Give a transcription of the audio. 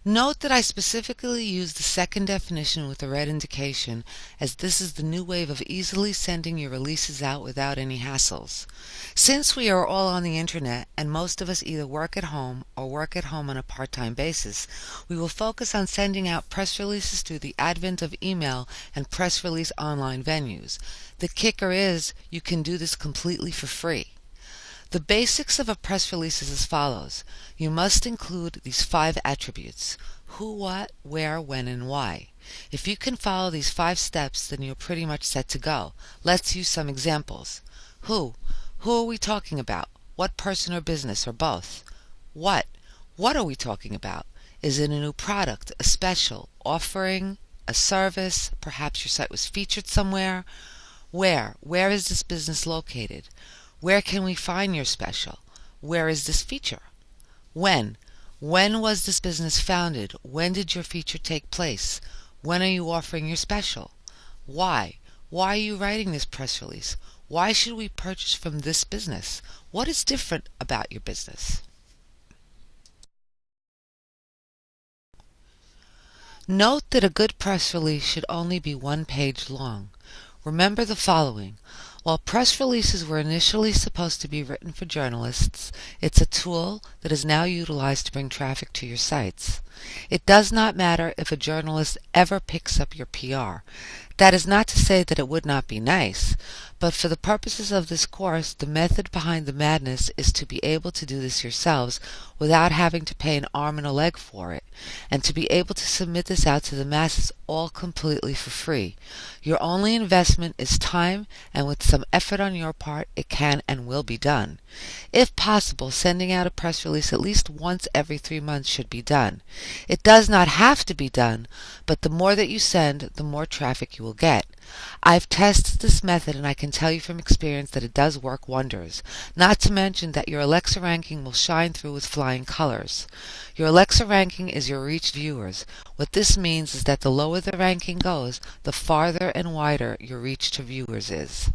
Note that I specifically use the second definition with the red indication, as this is the new wave of easily sending your releases out without any hassles. Since we are all on the internet and most of us either work at home or work at home on a part-time basis, we will focus on sending out press releases through the advent of email and press release online venues. The kicker is you can do this completely for free. The basics of a press release is as follows. You must include these 5 attributes: who, what, where, when, and why. If you can follow these 5 steps, then you're pretty much set to go. Let's use some examples. Who? Who are we talking about? What person or business, or both? What? What are we talking about? Is it a new product, a special, offering, a service? Perhaps your site was featured somewhere? Where? Where is this business located? Where can we find your special? Where is this feature? When? When was this business founded? When did your feature take place? When are you offering your special? Why? Why are you writing this press release? Why should we purchase from this business? What is different about your business? Note that a good press release should only be 1 page long. Remember the following. While press releases were initially supposed to be written for journalists, it's a tool that is now utilized to bring traffic to your sites. It does not matter if a journalist ever picks up your PR. That is not to say that it would not be nice, but for the purposes of this course, the method behind the madness is to be able to do this yourselves without having to pay an arm and a leg for it, and to be able to submit this out to the masses all completely for free. Your only investment is time, and with some effort on your part, it can and will be done. If possible, sending out a press release at least once every 3 months should be done. It does not have to be done, but the more that you send, the more traffic you will get. I've tested this method and I can tell you from experience that it does work wonders, not to mention that your Alexa ranking will shine through with flying colors. Your Alexa ranking is your reached viewers. What this means is that the lower the ranking goes, the farther and wider your reach to viewers is.